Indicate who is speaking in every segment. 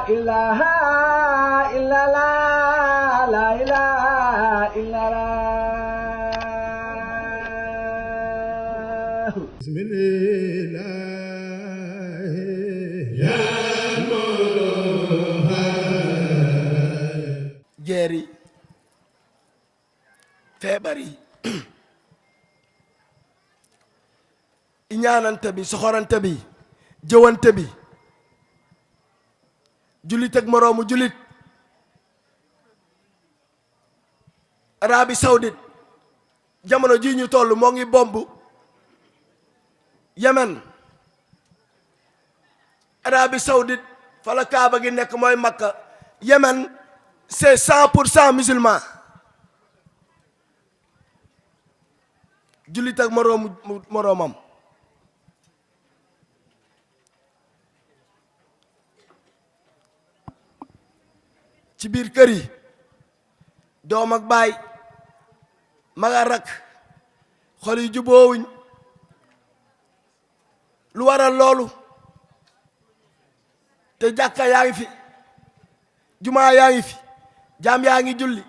Speaker 1: ilaha illallah la ilaha illallah bismillah ya jeeri feebar yi iñaanante bi soxorante bi jëwante bi julit ak moroomu julit Arabie Saoudite jamono ji ñu toll moo ngi bomb Yemen Arabie Saoudite fa la Kaaba gi nekk mooy Makka Yemen c'est 100% musulman julit ak moroomam ci biir kër yi doom ak baay mag ak rak xol yi juboowuñ lu waral loolu te jàkka yaa ngi fi jumaa yaa ngi fi jaam yaa ngi julli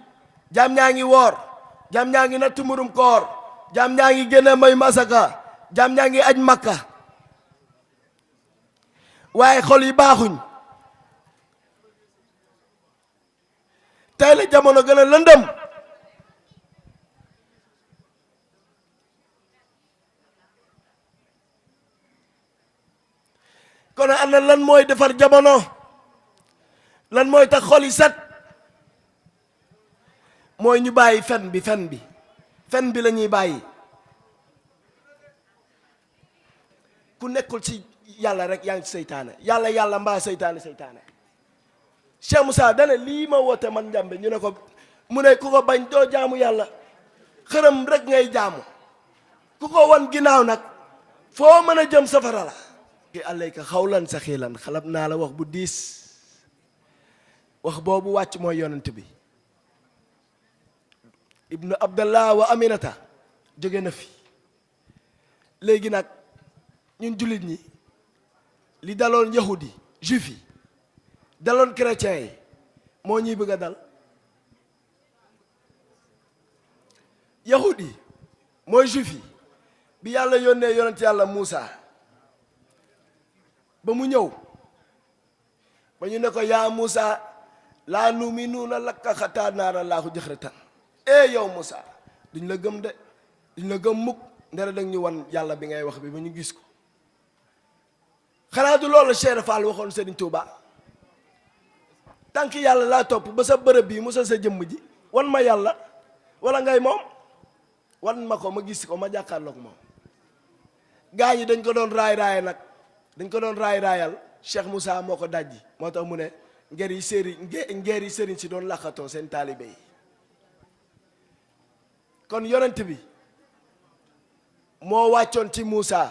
Speaker 1: jaam ñaa ngi woor jaam ñaa ngi natt murum koor jaam ñaa ngi génne may masaka jaam ñaa ngi aj makka waaye xol yi baaxuñ tey la jamono gën a lëndëm kon ana lan mooy defar jamono lan mooy tax xol yi set mooy ñu bàyyi fen bi la ñuy bàyyi ku nekkul ci yàlla rek yaa ngi ci seytaane yàlla mbaa seytaane Cheikh Moussa dane lii ma woote man njàmbe ñu ne ko mu ne ku ko bañ doo jaamu yàlla xërëm rek ngay jaamu ku ko wan ginnaaw nag foo mën a jëm safara la ki alayka xawlan saxiilan xalab naa la wax bu diis wax boobu wàcc mooy yonent bi ibnu abdallah wa aminata jóge na fi léegi nag ñun jullit ñi li daloon yahudi juif yi daloon chrétien yi moo ñuy bëgg a dal yahudi mooy juif yi bi yàlla yónnee yonent yàlla Muusa ba mu ñëw ba ñu ne ko yaa Muusa laa nu'minuuna laka hattaa naraa Allaaha jahratan yow Muusa duñ la gëm de duñ la gëm mukk ndere dag ñu wan yàlla bi ngay wax bi ba ñu gis ko xanaa du loolu Cheikh Fall waxoon Serigne Touba tànk yàlla laa topp ba sa bërëb bii musa sa jëmm ji wan ma yàlla wala ngay moom wan ma ko ma gis ko ma jàkkaarloog moom gaa ñi dañ ko doon raay nag dañ ko doon raayal Cheikh Moussa moo ko dajji moo tax mu ne ngeer yi sëriñ si doon laqatoo seen taalibe yi kon yonent bi moo wàccoon ci Moussa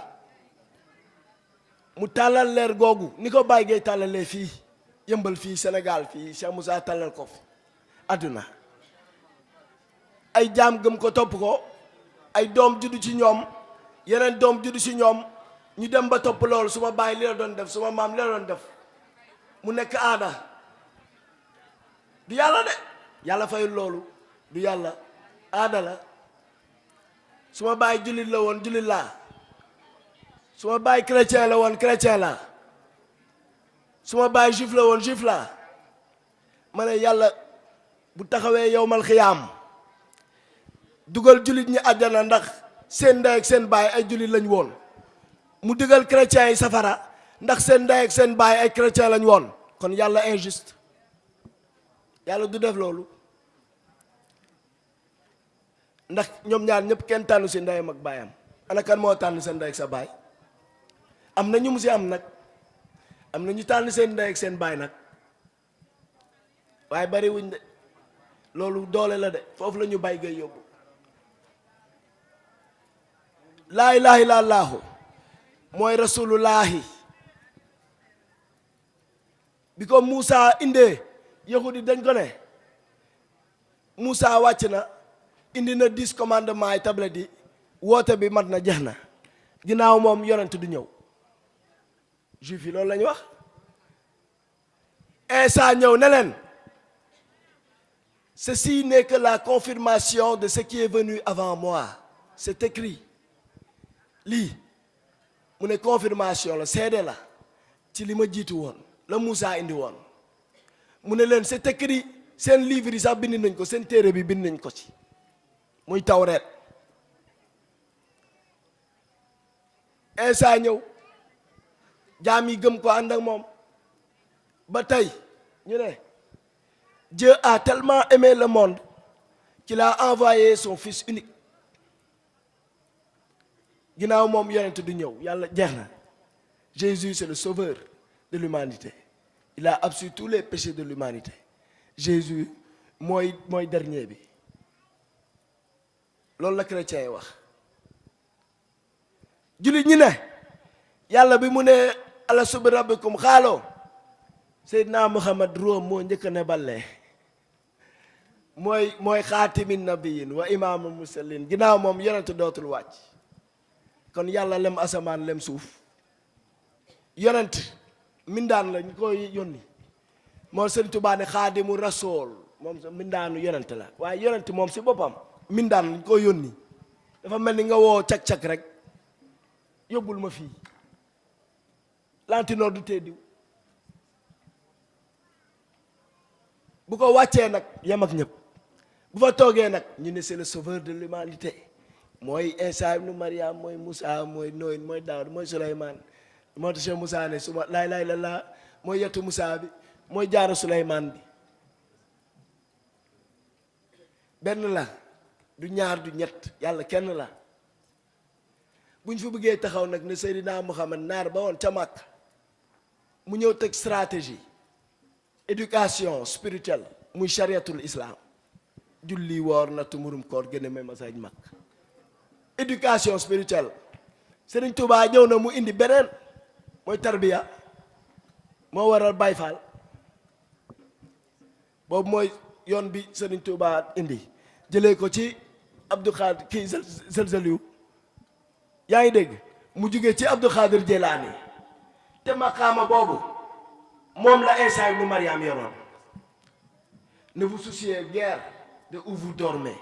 Speaker 1: mu tàllal leer googu ni ko Baye Gueye tàllalee fii yëmbal fii Sénégal fii Cheikh Moussa tàllal ko fi àdduna ay jaam gëm ko topp ko ay doom juddu ci ñoom yeneen doom juddu ci ñoom ñu dem ba topp loolu suma baay li la doon def suma maam li la doon def mu nekk aada du yàlla de yàlla fayul loolu du yàlla aada la suma baay jullit la woon jullit laa suma baay chrétien la woon chrétien laa suma baay juif la woon juif laa ma ne yàlla bu taxawee yowmal xiyaam dugal jullit ñi àjjana ndax seen ndey ak seen baay ay jullit lañ woon mu dugal chrétien yi safara ndax seen ndey ak seen baay ay chrétien lañ woon kon yàlla injuste yàlla du def loolu ndax ñoom ñaar ñëpp kenn tànnu si ndeyam ak baayam ana kan moo tànn seen ndey ak sa baay am na ñu mu si am nag am na ñu tànn seen ndey ak seen baay nag waaye bari wuñ de loolu doole la de foofu la ñu Baye Gueye yóbbu laa ilaaha illallaahu mooy rasulullahi bi ko Moussa indee yahudi dañ ko ne Moussa wàcc na indi na 10 commandements yi tablette yi woote bi mat na jeex na ginnaaw moom yonent du ñëw juif yi loolu la ñu wax Insa ñëw ne leen ceci n'est que la confirmation de ce qui est venu avant moi c'est écrit lii mu ne confirmation la seede la ci li ma jiitu woon la Moussa indi woon mu ne leen c'est écrit seen livre yi sax bind nañ ko seen téere bi bind nañ ko ci muy Tawreet. Insa ñëw jaam yi gëm ko ànd ak moom ba tey ñu ne Dieu a tellement aimé le monde qu'il a envoyé son fils unique ginnaaw moom yonent du ñëw yàlla jeex na. Jésus c'est le sauveur de l'humanité il a absolu tous les péchés de l'humanité Jésus mooy dernier bi loolu la chrétien yi wax. jullit ñi ne yàlla bi mu ne alastu bi rabbikum xaaloo Seydina Muhammad ruum moo njëkk ne ballee mooy xaatimin nabiyin wa imaamul mursalin ginnaaw moom yonent dootul wàcc kon yàlla lem asamaan lem suuf yonent mindaan la ñu koy yónni moom Sëriñ Tuubaa ne xaadimu rasool moom mindaanu yonent la waaye yonent moom si boppam mindaan la ñu koy yónni dafa mel ni nga woo cag-cag rek yóbbul ma fii lantinoor du tee diw bu ko wàccee nag yem ak ñëpp bu fa toogee nag ñu ne c'est le sauveur de l'humanité mooy Insa ibnu Mariam mooy Moussa mooy Nooyin mooy Daawud mooy Souleymane moo tax Cheikh Moussa ne suma laay laay la laa mooy yetu Moussa bi mooy jaaru Souleymane bi benn la du ñaar du ñett yàlla kenn la bu ñu fi bëggee taxaw nag ne Seydina Muhammad naar ba woon ca Makka mu ñëw teg stratégie éducation spirituelle muy chariatul islam julli woor nattu murum koor gën a may masaj Makka éducation spirituelle Serigne Touba ñëw na mu indi beneen mooy tarbiya moo waral Baye Fall boobu mooy yoon bi Serigne Touba indi jëlee ko ci Abdou Khadir kii Zelzaliou yaa ngi dégg mu jugee ci Abdou Khadir Jelaani te maqaama boobu moom la Insa ibnu Mariam yoroon. Ne vous souciez guère de où vous dormez,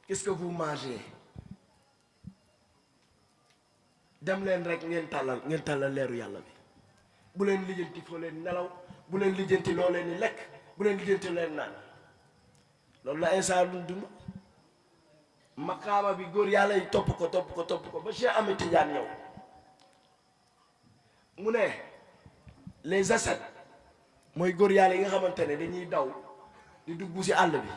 Speaker 1: qu'est-ce que vous mangez. dem leen rek ngeen tàllal leeru yàlla bi bu leen lijjanti foo leen nelaw bu leen lijjanti loo leen ni lekk bu leen lijjanti leen naan loolu la Insa dund maqaama bi góor yàlla yi topp ko ba Cheikh Ahmed Tidiane ñëw mu ne les ascètes mooy góor yàlla yi nga xamante ne dañuy daw di dugg ci àll bi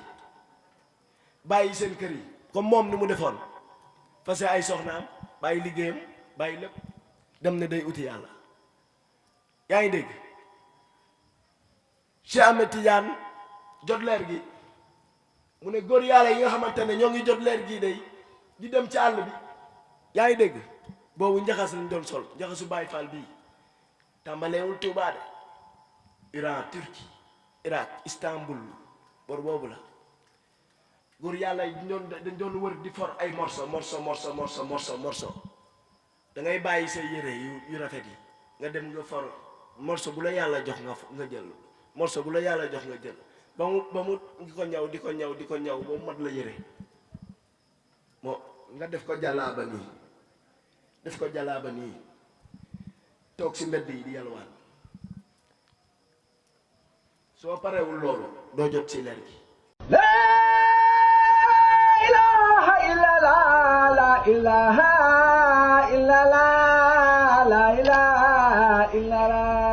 Speaker 1: bàyyi seen kër yi comme moom ni mu defoon fase ay soxnaam bàyyi liggéeyam bàyyi lépp dem ne day uti yàlla yaa ngi dégg Cheikh Ahmed Tidiane jot leer gi mu ne góor yàlla yi nga xamante ne ñoo ngi jot leer gii day di dem ci àll bi yaa ngi dégg boobu njaxas lañ doon sol njaxasu Baay Faal bii tàmbaleewul Tuubaa de Iran Turquie Irak Istanbul bor boobu la góor yàlla yi dañ doon wër di for ay morso da ngay bàyyi say yére yu rafet yi nga dem nga for morso bu la yàlla jox nga jël morso bu la yàlla jox nga jël ba mu di ko ñaw ba mu mat la yére moo nga def ko jalaaba nii toog ci mbedd yi di yalwaan soo parewul loolu doo jot ci leer gi. La ilaha illallah, la ilaha illallah, la ilaha illallah.